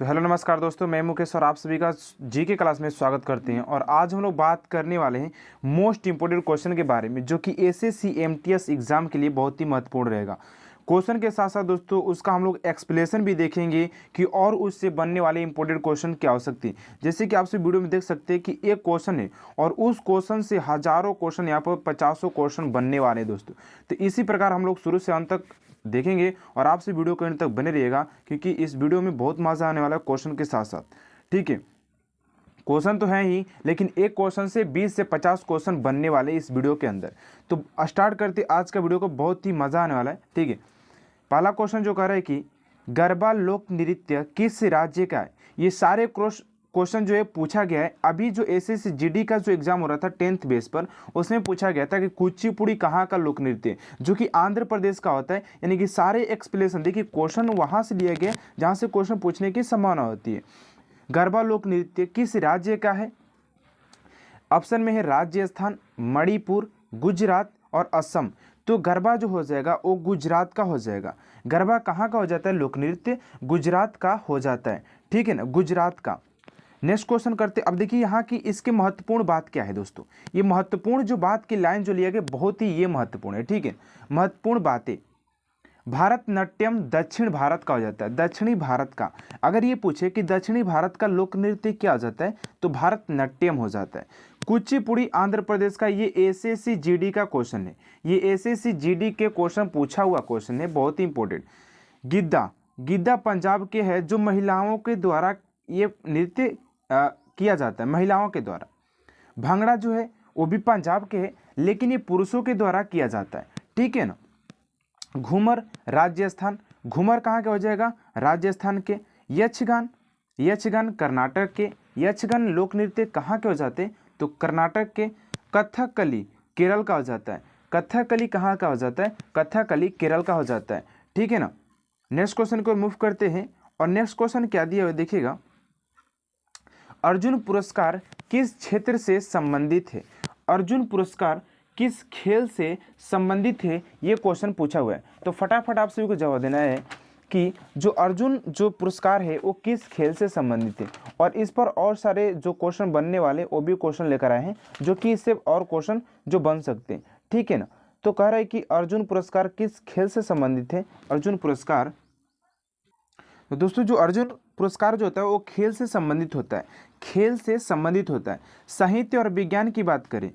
तो हेलो नमस्कार दोस्तों, मैं मुकेश और आप सभी का जी के क्लास में स्वागत करते हैं। और आज हम लोग बात करने वाले हैं मोस्ट इंपोर्टेंट क्वेश्चन के बारे में, जो कि एसएससी एमटीएस एग्जाम के लिए बहुत ही महत्वपूर्ण रहेगा। क्वेश्चन के साथ साथ दोस्तों उसका हम लोग एक्सप्लेनेशन भी देखेंगे कि और उससे बनने वाले इंपॉर्टेंट क्वेश्चन क्या हो सकते हैं। जैसे कि आप सब वीडियो में देख सकते हैं कि एक क्वेश्चन है और उस क्वेश्चन से हजारों क्वेश्चन, यहाँ पर 50 क्वेश्चन बनने वाले हैं दोस्तों। तो इसी प्रकार हम लोग शुरू से अंत तक देखेंगे और आपसे वीडियो को अंत तक बने रहिएगा, क्योंकि इस वीडियो में बहुत मजा आने वाला है क्वेश्चन के साथ साथ। ठीक है, क्वेश्चन तो है ही, लेकिन एक क्वेश्चन से 20 से 50 क्वेश्चन बनने वाले इस वीडियो के अंदर। तो स्टार्ट करते आज का वीडियो को, बहुत ही मज़ा आने वाला है। ठीक है, पहला क्वेश्चन जो कह रहा है कि गरबा लोक नृत्य किस राज्य का है। ये सारे क्वेश्चन जो है पूछा गया है। अभी जो एसएससी जीडी का जो एग्जाम हो रहा था 10th बेस पर, उसमें पूछा गया था कि कुचिपुड़ी कहाँ का लोक नृत्य है, जो कि आंध्र प्रदेश का होता है। यानी कि सारे एक्सप्लेनेशन देखिए, क्वेश्चन वहाँ से लिया गया जहाँ से क्वेश्चन पूछने की संभावना होती है। गरबा लोक नृत्य किस राज्य का है? ऑप्शन में है राजस्थान, मणिपुर, गुजरात और असम। तो गरबा जो हो जाएगा वो गुजरात का हो जाएगा। गरबा कहाँ का हो जाता है? लोक नृत्य गुजरात का हो जाता है। ठीक है ना, गुजरात का। नेक्स्ट क्वेश्चन करते। अब देखिए यहाँ की इसके महत्वपूर्ण बात क्या है दोस्तों। ये महत्वपूर्ण जो बात की लाइन जो लिया गया बहुत ही ये महत्वपूर्ण है। ठीक है, महत्वपूर्ण बातें। भारतनाट्यम दक्षिण भारत का हो जाता है, दक्षिणी भारत का। अगर ये पूछे कि दक्षिणी भारत का लोक नृत्य क्या हो जाता है, तो भारतनाट्यम हो जाता है। कुचिपुड़ी आंध्र प्रदेश का। ये एसएससी जीडी का क्वेश्चन है, ये एसएससी जीडी के क्वेश्चन पूछा हुआ क्वेश्चन है, बहुत ही इंपॉर्टेंट। गिद्दा, गिद्दा पंजाब के है, जो महिलाओं के द्वारा ये नृत्य किया जाता है, महिलाओं के द्वारा। भांगड़ा जो है वो भी पंजाब के है, लेकिन ये पुरुषों के द्वारा किया जाता है। ठीक है ना। घूमर राजस्थान, घूमर कहाँ के हो जाएगा? राजस्थान के। यक्षगान, यक्षगान कर्नाटक के। यक्षगान लोक नृत्य कहाँ के हो जाते? तो कर्नाटक के। कथकली केरल का हो जाता है। कथकली कहाँ का हो जाता है? कथकली केरल का हो जाता है। ठीक है ना। नेक्स्ट क्वेश्चन को मूव करते हैं। और नेक्स्ट क्वेश्चन क्या दिया हुआ देखिएगा, अर्जुन पुरस्कार किस क्षेत्र से संबंधित है? अर्जुन पुरस्कार किस खेल से संबंधित है, ये क्वेश्चन पूछा हुआ है। तो फटाफट आप सभी को जवाब देना है कि जो अर्जुन जो पुरस्कार है वो किस खेल से संबंधित है। और इस पर और सारे जो क्वेश्चन बनने वाले वो भी क्वेश्चन लेकर आए हैं, जो कि इससे और क्वेश्चन जो बन सकते हैं। ठीक है ना। तो कह रहा है कि अर्जुन पुरस्कार किस खेल से संबंधित है? अर्जुन पुरस्कार, तो दोस्तों जो अर्जुन पुरस्कार जो होता है वो खेल से संबंधित होता है, खेल से संबंधित होता है। साहित्य और विज्ञान की बात करें,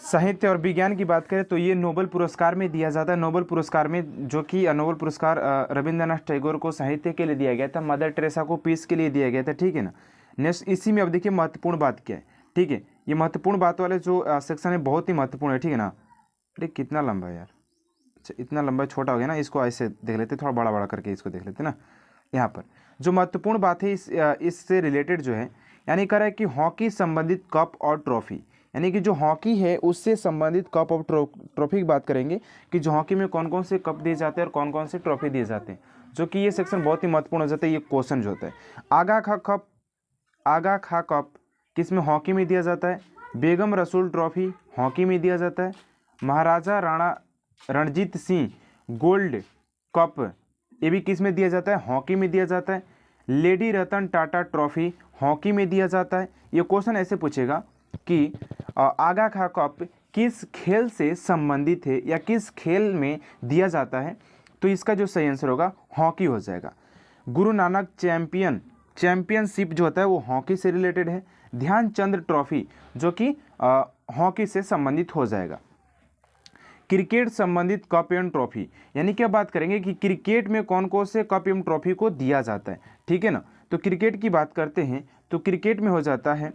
साहित्य और विज्ञान की बात करें तो ये नोबेल पुरस्कार में दिया जाता है। नोबेल पुरस्कार में, जो कि नोबेल पुरस्कार रविंद्रनाथ टैगोर को साहित्य के लिए दिया गया था, मदर टेरेसा को पीस के लिए दिया गया था। ठीक है ना। नेक्स्ट इसी में अब देखिए महत्वपूर्ण बात क्या है। ठीक है, ये महत्वपूर्ण बात वाले जो सेक्शन है बहुत ही महत्वपूर्ण है। ठीक है ना। अरे कितना लंबा है यार, अच्छा इतना लंबा छोटा हो गया ना, इसको ऐसे देख लेते, थोड़ा बड़ा बड़ा करके इसको देख लेते ना। यहाँ पर जो महत्वपूर्ण बात है इससे रिलेटेड जो है, यानी कह रहा है कि हॉकी संबंधित कप और ट्रॉफी, यानी कि जो हॉकी है उससे संबंधित कप और ट्रॉफी की बात करेंगे कि जो हॉकी में कौन कौन से कप दिए जाते हैं और कौन कौन से ट्रॉफी दिए जाते हैं, जो कि ये सेक्शन बहुत ही महत्वपूर्ण हो जाता है। ये क्वेश्चन जो होता है, आगा खा कप, आगा खा कप किस में हॉकी में दिया जाता है? बेगम रसूल ट्रॉफी हॉकी में दिया जाता है। महाराजा राणा रणजीत सिंह गोल्ड कप, ये भी किस में दिया जाता है? हॉकी में दिया जाता है। Lady Ratan Tata trophy hockey में दिया जाता है। ये क्वेश्चन ऐसे पूछेगा कि आगा खा कप किस खेल से संबंधित है या किस खेल में दिया जाता है, तो इसका जो सही आंसर होगा हॉकी हो जाएगा। गुरु नानक चैंपियनशिप जो होता है वो हॉकी से रिलेटेड है। ध्यानचंद ट्रॉफी जो कि हॉकी से संबंधित हो जाएगा। क्रिकेट संबंधित कप एवं ट्रॉफी, यानी क्या बात करेंगे कि क्रिकेट में कौन कौन से कप एवं ट्रॉफी को दिया जाता है। ठीक है ना। तो क्रिकेट की बात करते हैं तो क्रिकेट में हो जाता है,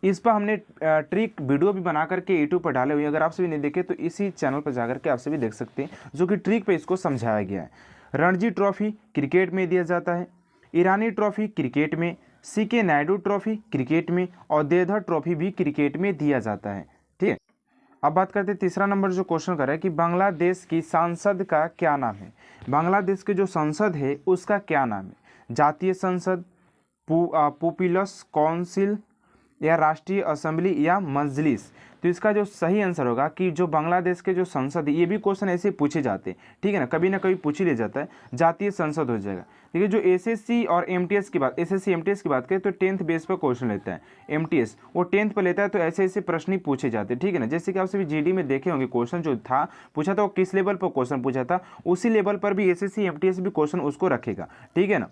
इस पर हमने ट्रिक वीडियो भी बना करके यूट्यूब पर डाले हुए हैं, अगर आप सभी नहीं देखे तो इसी चैनल पर जाकर के आप सभी देख सकते हैं, जो कि ट्रिक पे इसको समझाया गया है। रणजी ट्रॉफी क्रिकेट में दिया जाता है। ईरानी ट्रॉफी क्रिकेट में। सीके नायडू ट्रॉफी क्रिकेट में। और देवधर ट्रॉफी भी क्रिकेट में दिया जाता है। ठीक है, अब बात करते हैं तीसरा नंबर जो क्वेश्चन कर रहा है कि बांग्लादेश की संसद का क्या नाम है? बांग्लादेश के जो संसद है उसका क्या नाम है? जातीय संसद, पॉपुलस काउंसिल या राष्ट्रीय असेंबली या मजलिस। तो इसका जो सही आंसर होगा कि जो बांग्लादेश के जो संसद है, ये भी क्वेश्चन ऐसे पूछे जाते हैं, ठीक है ना कभी पूछ ही ले जाता है, जातीय संसद हो जाएगा। ठीक है, जो एसएससी और एमटीएस की बात, एसएससी एमटीएस की बात करें तो 10th बेस पर क्वेश्चन लेता है, एमटीएस वो 10th पर लेता है, तो ऐसे ऐसे प्रश्न ही पूछे जाते हैं, ठीक है ना। जैसे कि आप सभी जीडी में देखे होंगे क्वेश्चन जो था पूछा था वो किस लेवल पर क्वेश्चन पूछा था, उसी लेवल पर भी एसएससी एमटीएस भी क्वेश्चन उसको रखेगा, ठीक है ना।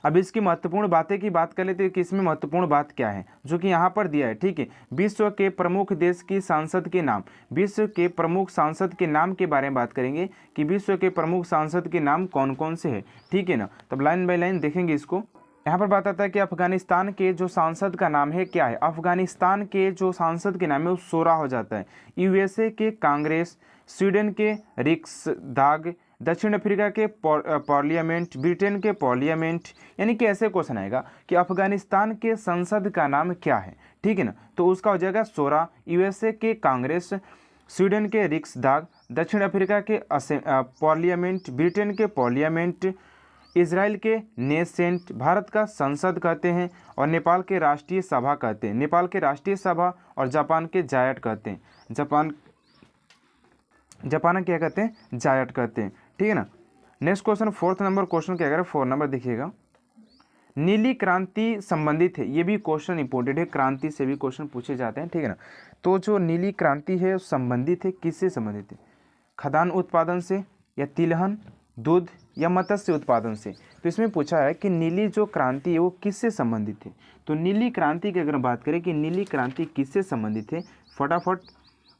अब इसकी महत्वपूर्ण बातें की बात कर लेते हैं कि इसमें महत्वपूर्ण बात क्या है, जो कि यहाँ पर दिया है, ठीक है। विश्व के प्रमुख देश की सांसद के नाम, विश्व के प्रमुख सांसद के नाम के बारे में बात करेंगे कि विश्व के प्रमुख सांसद के नाम कौन कौन से हैं, ठीक है ना। तब लाइन बाय लाइन देखेंगे इसको। यहाँ पर बात आता है कि अफगानिस्तान के जो सांसद का नाम है क्या है, अफगानिस्तान के जो सांसद के नाम है वो 16 हो जाता है। यूएसए के कांग्रेस, स्वीडन के रिक्सदाग, दक्षिण अफ्रीका के पार्लियामेंट, ब्रिटेन के पार्लियामेंट, यानी कि ऐसे क्वेश्चन आएगा कि अफगानिस्तान के संसद का नाम क्या है, ठीक है ना। तो उसका हो जाएगा 16, यूएसए के कांग्रेस, स्वीडन के रिक्सदाग, दक्षिण अफ्रीका के पार्लियामेंट, ब्रिटेन के पार्लियामेंट, इजराइल के नेसेंट, भारत का संसद कहते हैं, और नेपाल के राष्ट्रीय सभा कहते हैं, नेपाल के राष्ट्रीय सभा, और जापान के जायट कहते हैं, जापान क्या कहते हैं, जायट कहते हैं, ठीक है ना। Next question 4th number question क्या करें, 4 नंबर देखिएगा। नीली क्रांति संबंधित है, ये भी क्वेश्चन इंपॉर्टेंट है, क्रांति से भी क्वेश्चन पूछे जाते हैं, ठीक है ना। तो जो नीली क्रांति है संबंधित है, किससे संबंधित है, खदान उत्पादन से, या तिलहन, दूध, या मत्स्य उत्पादन से। तो इसमें पूछा है कि नीली जो क्रांति है वो किससे संबंधित है। तो नीली क्रांति की अगर हम बात करें कि नीली क्रांति किससे संबंधित है, फटाफट,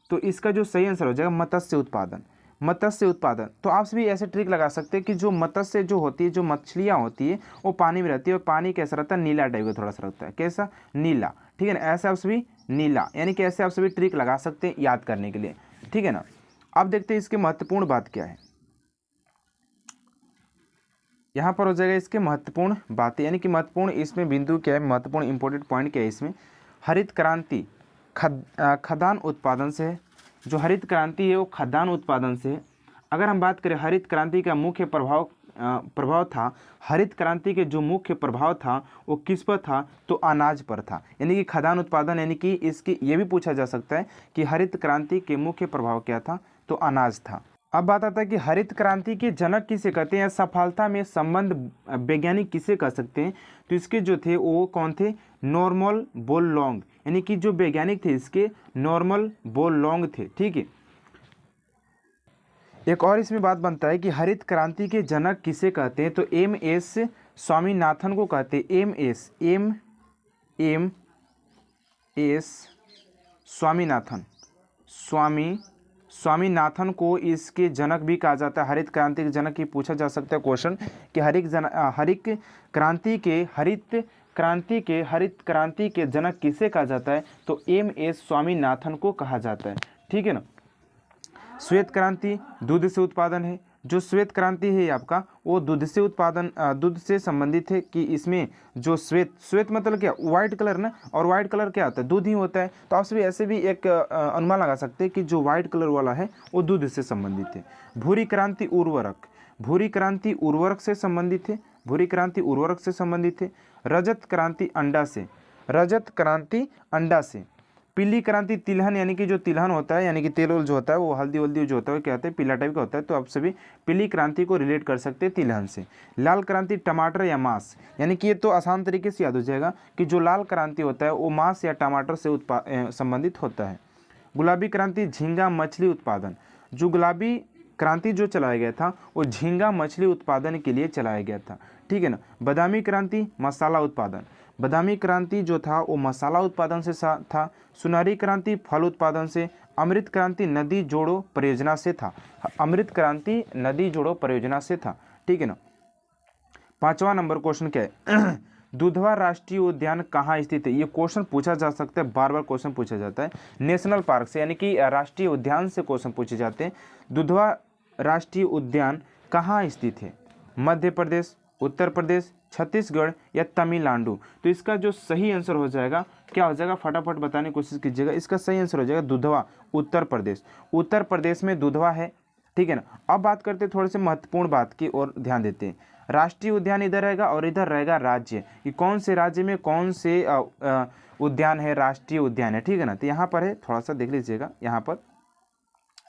तो इसका जो सही आंसर हो जाएगा मत्स्य उत्पादन, मत्स्य उत्पादन। तो आप भी ऐसे ट्रिक लगा सकते हैं कि जो मत्स्य जो होती है, जो मछलियाँ होती है वो पानी में रहती है, और पानी कैसा रहता है, नीला टाइप का थोड़ा सा रहता है, कैसा, नीला, ठीक है ना। ऐसे आप सभी नीला, यानी कि ऐसे आप सभी ट्रिक लगा सकते हैं याद करने के लिए, ठीक है ना। अब देखते हैं इसकी महत्वपूर्ण बात क्या है। यहाँ पर हो जाएगा इसके महत्वपूर्ण बातें, यानी कि महत्वपूर्ण इसमें बिंदु क्या है, महत्वपूर्ण इंपॉर्टेंट पॉइंट क्या है इसमें। हरित क्रांति खदान उत्पादन से है, जो हरित क्रांति है वो खदान उत्पादन से है। अगर हम बात करें हरित क्रांति का मुख्य प्रभाव था, हरित क्रांति के जो मुख्य प्रभाव था वो किस पर था, तो अनाज पर था, यानी कि खदान उत्पादन, यानी कि इसकी ये भी पूछा जा सकता है कि हरित क्रांति के मुख्य प्रभाव क्या था, तो अनाज था। अब बात आता है कि हरित क्रांति के जनक किसे कहते हैं, सफलता में संबंध वैज्ञानिक किसे कह सकते हैं। तो इसके जो थे वो कौन थे, नॉर्मन बोरलॉन्ग, यानी कि जो वैज्ञानिक थे इसके नॉर्मन बोरलॉन्ग थे, ठीक है। एक और इसमें बात बनता है कि हरित क्रांति के जनक किसे कहते हैं, तो एम.एस. स्वामीनाथन को कहते हैं, एम.एस. स्वामीनाथन को इसके जनक भी कहा जाता है, हरित क्रांति के जनक ही पूछा जा सकता है क्वेश्चन कि हरित क्रांति के जनक किसे कहा जाता है, तो एम.एस. स्वामीनाथन को कहा जाता है, ठीक है ना। श्वेत क्रांति दूध से उत्पादन है, जो श्वेत क्रांति है आपका वो दूध से उत्पादन, दूध से संबंधित है कि इसमें जो श्वेत मतलब क्या, व्हाइट कलर ना, और व्हाइट कलर क्या होता है, दूध ही होता है। तो आप सभी ऐसे भी एक अनुमान लगा सकते हैं कि जो व्हाइट कलर वाला है वो दूध से संबंधित है। भूरी क्रांति उर्वरक से संबंधित है, भूरी क्रांति उर्वरक से संबंधित है। रजत क्रांति अंडा से। पीली क्रांति तिलहन, यानी कि जो तिलहन होता है, यानी कि तेल जो होता है वो हल्दी वल्दी जो होता है क्या होता है, पीला टाइप का होता है। तो आप सभी पीली क्रांति को रिलेट कर सकते हैं तिलहन से। लाल क्रांति टमाटर या मांस, यानी कि ये तो आसान तरीके से याद हो जाएगा कि जो लाल क्रांति होता है वो मांस या टमाटर से संबंधित होता है। गुलाबी क्रांति झींगा मछली उत्पादन, जो गुलाबी क्रांति जो चलाया गया था वो झींगा मछली उत्पादन के लिए चलाया गया था, ठीक है ना। बादामी क्रांति मसाला उत्पादन, बादामी क्रांति जो था वो मसाला उत्पादन से था। सुनहरी क्रांति फल उत्पादन से। अमृत क्रांति नदी जोड़ो परियोजना से था, अमृत क्रांति नदी जोड़ो परियोजना से था, ठीक है ना। 5वां नंबर क्वेश्चन क्या है, दुधवा राष्ट्रीय उद्यान कहाँ स्थित है। ये क्वेश्चन पूछा जा सकता है, बार बार क्वेश्चन पूछा जाता है। नेशनल पार्क से, यानी कि राष्ट्रीय उद्यान से क्वेश्चन पूछे जाते हैं। दुधवा राष्ट्रीय उद्यान कहाँ स्थित है, मध्य प्रदेश, उत्तर प्रदेश, छत्तीसगढ़ या तमिलनाडु। तो इसका जो सही आंसर हो जाएगा क्या हो जाएगा, फटाफट बताने की कोशिश कीजिएगा। इसका सही आंसर हो जाएगा दुधवा, उत्तर प्रदेश। उत्तर प्रदेश में दुधवा है, ठीक है ना। अब बात करते हैं थोड़े से महत्वपूर्ण बात की और ध्यान देते हैं। राष्ट्रीय उद्यान इधर रहेगा और इधर रहेगा राज्य, कि कौन से राज्य में कौन से उद्यान है, राष्ट्रीय उद्यान है, ठीक है ना। तो यहाँ पर है, थोड़ा सा देख लीजिएगा, यहाँ पर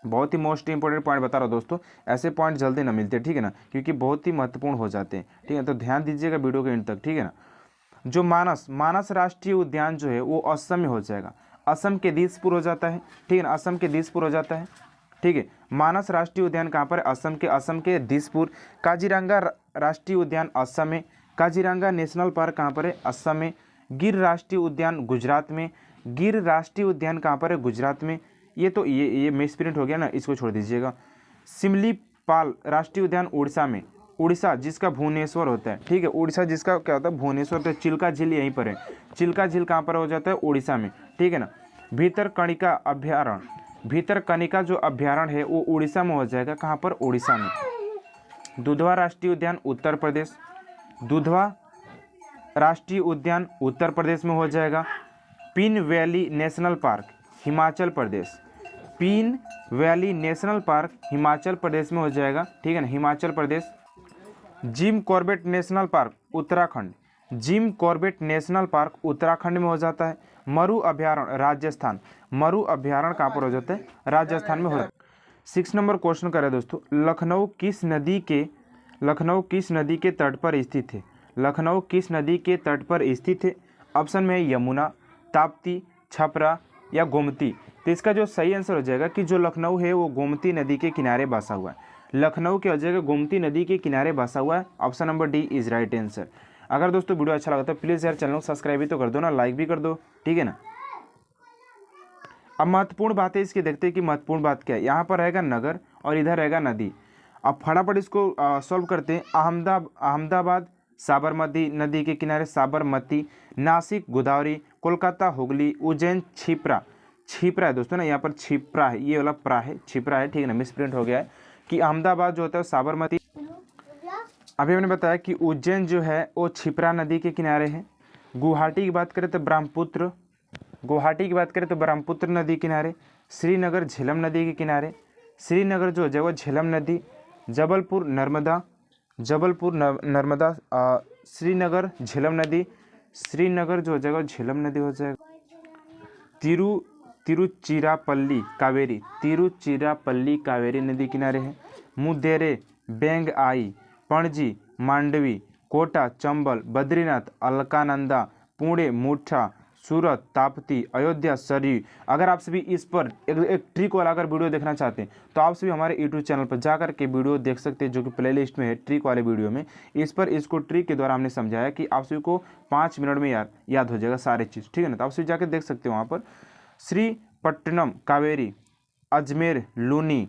बहुत ही मोस्ट इंपॉर्टेंट पॉइंट बता रहा हूँ दोस्तों, ऐसे पॉइंट जल्दी ना मिलते, ठीक है ना, क्योंकि बहुत ही महत्वपूर्ण हो जाते हैं, ठीक है। तो ध्यान दीजिएगा वीडियो के एंड तक, ठीक है ना। जो मानस राष्ट्रीय उद्यान जो है वो असम में हो जाएगा, असम के दिसपुर हो जाता है, ठीक है ना, असम के दिसपुर हो जाता है, ठीक है। मानस राष्ट्रीय उद्यान कहाँ पर है, असम के दिसपुर। काजीरंगा राष्ट्रीय उद्यान असम में, काजीरंगा नेशनल पार्क कहाँ पर है, असम में। गिर राष्ट्रीय उद्यान गुजरात में, गिर राष्ट्रीय उद्यान कहाँ पर है, गुजरात में। ये तो ये मिसप्रिंट हो गया ना, इसको छोड़ दीजिएगा। सिमलीपाल राष्ट्रीय उद्यान उड़ीसा में, उड़ीसा जिसका भुवनेश्वर होता है, ठीक है, उड़ीसा जिसका क्या होता है, भुवनेश्वर। तो चिल्का झील यहीं पर है, चिल्का झील कहाँ पर हो जाता है, उड़ीसा में, ठीक है ना। भीतरकनिका अभ्यारण्य, भीतरकनिका जो अभ्यारण्य है वो उड़ीसा में हो जाएगा, कहाँ पर, उड़ीसा में। दुधवा राष्ट्रीय उद्यान उत्तर प्रदेश, दुधवा राष्ट्रीय उद्यान उत्तर प्रदेश में हो जाएगा। Pin valley national park Himachal Pradesh, Pin valley national park Himachal Pradesh में हो जाएगा, ठीक है ना, Himachal Pradesh. Jim Corbett national park Uttarakhand, Jim Corbett national park Uttarakhand में हो जाता है। मरु अभ्यारण्य राजस्थान, मरु अभ्यारण्य कहाँ पर हो जाता है, राजस्थान में हो जाता है। 6 नंबर क्वेश्चन करें दोस्तों, लखनऊ किस नदी के तट पर स्थित है, लखनऊ किस नदी के तट पर स्थित है। ऑप्शन में है यमुना, ताप्ती, छपरा या गोमती। तो इसका जो सही आंसर हो जाएगा कि जो लखनऊ है वो गोमती नदी के किनारे बसा हुआ है, लखनऊ क्या हो जाएगा, गोमती नदी के किनारे बसा हुआ है। Option number D is right answer. अगर दोस्तों वीडियो अच्छा लगा तो प्लीज़ यार चैनल को सब्सक्राइब भी तो कर दो ना, लाइक भी कर दो, ठीक है ना। अब महत्वपूर्ण बात है इसकी, देखते हैं कि महत्वपूर्ण बात क्या है। यहाँ पर रहेगा नगर और इधर रहेगा नदी। अब फटाफट इसको सॉल्व करते हैं। अहमदाबाद साबरमती नदी के किनारे साबरमती, नासिक गोदावरी, कोलकाता हुगली, उज्जैन छिप्रा, छिप्रा है दोस्तों ना, यहाँ पर छिप्रा है, ये वाला प्रा है, छिप्रा है, ठीक है ना, मिसप्रिंट हो गया है। कि अहमदाबाद जो होता है साबरमती, अभी हमने बताया कि उज्जैन जो है वो छिप्रा नदी के किनारे है। गुवाहाटी की बात करें तो ब्रह्मपुत्र, गुवाहाटी की बात करें तो ब्रह्मपुत्र नदी किनारे। श्रीनगर झेलम नदी के किनारे, श्रीनगर जो है वो झेलम नदी। जबलपुर नर्मदा, जबलपुर नर्मदा, श्रीनगर झेलम नदी, श्रीनगर जो हो जाएगा झेलम नदी हो जाएगा। तिरुचिरापल्ली कावेरी, तिरुचिरापल्ली कावेरी नदी किनारे है। मुदेरे, बेंगआई, पणजी, मांडवी, कोटा, चंबल, बद्रीनाथ, अलकानंदा, पुणे, मुठा, सूरत, ताप्ती, अयोध्या, सरयू। अगर आप सभी इस पर एक ट्रिक वाला अगर वीडियो देखना चाहते हैं तो आप सभी हमारे यूट्यूब चैनल पर जाकर के वीडियो देख सकते हैं, जो कि प्लेलिस्ट में है ट्रिक वाले वीडियो में। इस पर इसको ट्रिक के द्वारा हमने समझाया कि आप सभी को 5 मिनट में याद हो जाएगा सारे चीज़, ठीक है ना। तो आप सभी जाकर देख सकते हो वहाँ पर। श्रीपट्टनम कावेरी, अजमेर लूनी,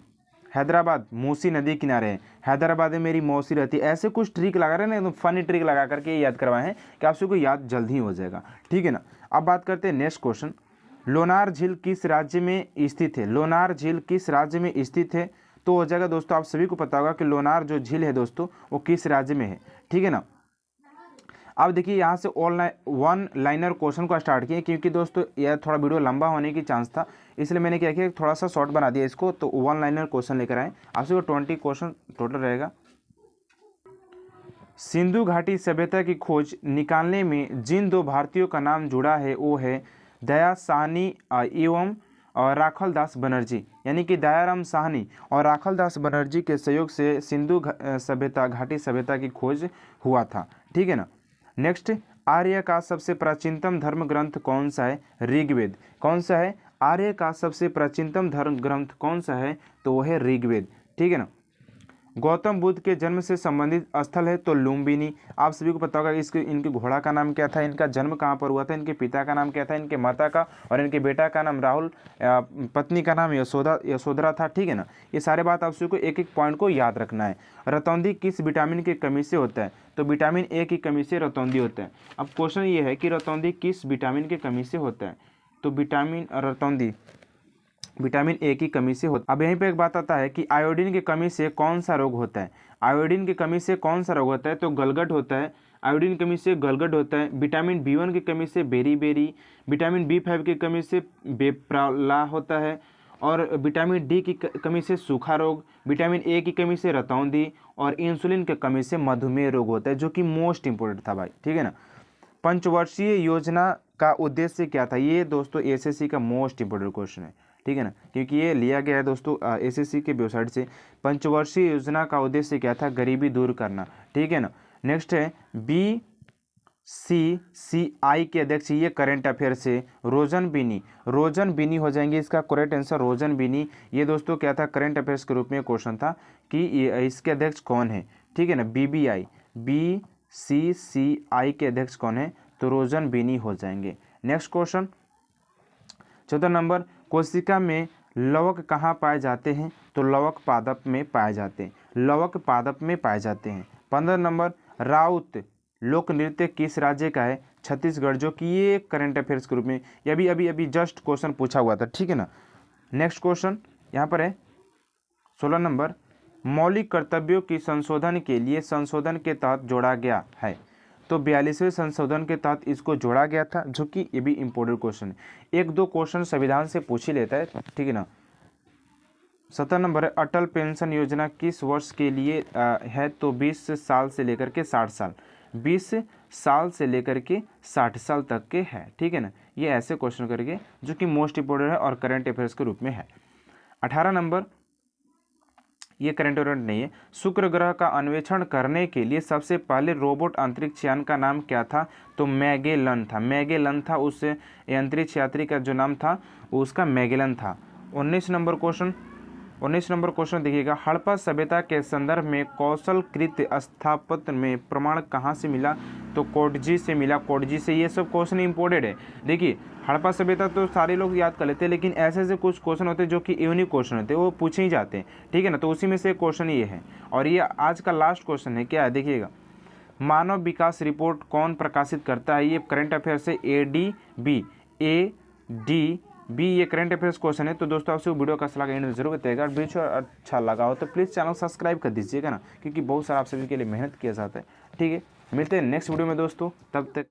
हैदराबाद मूसी नदी किनारे है, हैदराबाद में मेरी मौसी रहती है। ऐसे कुछ ट्रिक लगा रहे हैं ना, एकदम फनी ट्रिक लगा करके याद करवाए हैं कि आप सबको याद जल्द ही हो जाएगा, ठीक है ना। अब बात करते हैं नेक्स्ट क्वेश्चन, लोनार झील किस राज्य में स्थित है, लोनार झील किस राज्य में स्थित है। तो हो जाएगा दोस्तों, आप सभी को पता होगा कि लोनार जो झील है दोस्तों वो किस राज्य में है, ठीक है ना। अब देखिए यहाँ से वन लाइनर क्वेश्चन को स्टार्ट किए, क्योंकि दोस्तों यह थोड़ा वीडियो लंबा होने की चांस था, इसलिए मैंने क्या किया थोड़ा सा शॉर्ट बना दिया इसको। तो वन लाइनर क्वेश्चन लेकर आए, आपसे 20 क्वेश्चन टोटल रहेगा। सिंधु घाटी सभ्यता की खोज निकालने में जिन 2 भारतीयों का नाम जुड़ा है वो है दया साहनी एवं राखल दास बनर्जी, यानी कि दयाराम साहनी और राखल दास बनर्जी के सहयोग से सिंधु सभ्यता घाटी सभ्यता की खोज हुआ था, ठीक है ना। नेक्स्ट, आर्य का सबसे प्राचीनतम धर्म ग्रंथ कौन सा है, ऋग्वेद। कौन सा है, आर्य का सबसे प्राचीनतम धर्म ग्रंथ कौन सा है, तो वो है ऋग्वेद, ठीक है ना। गौतम बुद्ध के जन्म से संबंधित स्थल है तो लुम्बिनी। आप सभी को पता होगा इसके इनके घोड़ा का नाम क्या था, इनका जन्म कहाँ पर हुआ था, इनके पिता का नाम क्या था, इनके माता का, और इनके बेटा का नाम राहुल, पत्नी का नाम यशोधरा था, ठीक है ना। ये सारे बात आप सभी को एक एक पॉइंट को याद रखना है। रतौंधी किस विटामिन की कमी से होता है, तो विटामिन ए की कमी से रतौंधी होता है। अब क्वेश्चन ये है कि रतौंधी किस विटामिन की कमी से होता है, तो रतौंधी विटामिन ए की कमी से होता है। अब यहीं पे एक बात आता है कि आयोडीन की कमी से कौन सा रोग होता है, आयोडीन की कमी से कौन सा रोग होता है, तो गलगट होता है। आयोडीन की कमी से गलगट होता है। विटामिन B1 की कमी से बेरी, विटामिन B5 की कमी से बेप्राला होता है, और विटामिन डी की कमी से सूखा रोग, विटामिन ए की कमी से रतौंधी और इंसुलिन की कमी से मधुमेह रोग होता है, जो कि मोस्ट इंपोर्टेंट था भाई, ठीक है ना। पंचवर्षीय योजना का उद्देश्य क्या था, ये दोस्तों एसएससी का मोस्ट इंपोर्टेंट क्वेश्चन है, ठीक है ना, क्योंकि ये लिया गया है दोस्तों एसएससी के वेबसाइट से। पंचवर्षीय योजना का उद्देश्य क्या था, गरीबी दूर करना, ठीक है ना। नेक्स्ट है BCCI के अध्यक्ष, ये करंट अफेयर से रोजन बिनी हो जाएंगे, इसका करेक्ट आंसर रोजन बिनी। ये दोस्तों क्या था, करंट अफेयर्स के रूप में क्वेश्चन था कि इसके अध्यक्ष कौन है, ठीक है ना। BCCI के अध्यक्ष कौन है, तो रोजन बिनी हो जाएंगे। नेक्स्ट क्वेश्चन 14 नंबर, कोशिका में लवक कहाँ पाए जाते हैं, तो लवक पादप में पाए जाते हैं, लवक पादप में पाए जाते हैं। 15 नंबर, राउत लोक नृत्य किस राज्य का है, छत्तीसगढ़, जो कि ये करंट अफेयर्स के रूप में ये अभी जस्ट क्वेश्चन पूछा हुआ था, ठीक है ना। नेक्स्ट क्वेश्चन यहाँ पर है 16 नंबर, मौलिक कर्तव्यों की संशोधन के लिए संशोधन के तहत जोड़ा गया है, तो 42वें संशोधन के तहत इसको जोड़ा गया था, जो कि ये भी इंपॉर्टेंट क्वेश्चन है, 1-2 क्वेश्चन संविधान से पूछ ही लेता है, ठीक है ना। 17 नंबर है, अटल पेंशन योजना किस वर्ष के लिए है, तो 20 साल से लेकर के 60 साल, 20 साल से लेकर के 60 साल तक के है, ठीक है ना। ये ऐसे क्वेश्चन करके जो कि मोस्ट इंपोर्टेंट है और करंट अफेयर्स के रूप में है। 18 नंबर, ये करंट अफेयर नहीं है, शुक्र ग्रह का अन्वेषण करने के लिए सबसे पहले रोबोट अंतरिक्ष यान का नाम क्या था, तो मैगेलन था, उस अंतरिक्ष यात्री का जो नाम था उसका मैगेलन था। 19 नंबर क्वेश्चन देखिएगा, हड़प्पा सभ्यता के संदर्भ में कौशलकृत स्थापत्य में प्रमाण कहाँ से मिला, तो कोटजी से मिला, कोटजी से। ये सब क्वेश्चन इंपोर्टेंट है। देखिए हड़प्पा सभ्यता तो सारे लोग याद कर लेते हैं, लेकिन ऐसे कुछ क्वेश्चन होते हैं जो कि यूनिक क्वेश्चन होते हैं, वो पूछे ही जाते हैं, ठीक है ना। तो उसी में से क्वेश्चन ये है, और ये आज का लास्ट क्वेश्चन है, क्या है देखिएगा, मानव विकास रिपोर्ट कौन प्रकाशित करता है, ये करंट अफेयर से ADB, ये करंट अफेयर्स क्वेश्चन है। तो दोस्तों आपसे वीडियो का सलाह एंड में जरूर बताइएगा, और वीडियो अच्छा लगा हो तो प्लीज़ चैनल सब्सक्राइब कर दीजिएगा ना, क्योंकि बहुत सारा आप सभी के लिए मेहनत किया जाता है, ठीक है। मिलते हैं नेक्स्ट वीडियो में दोस्तों, तब तक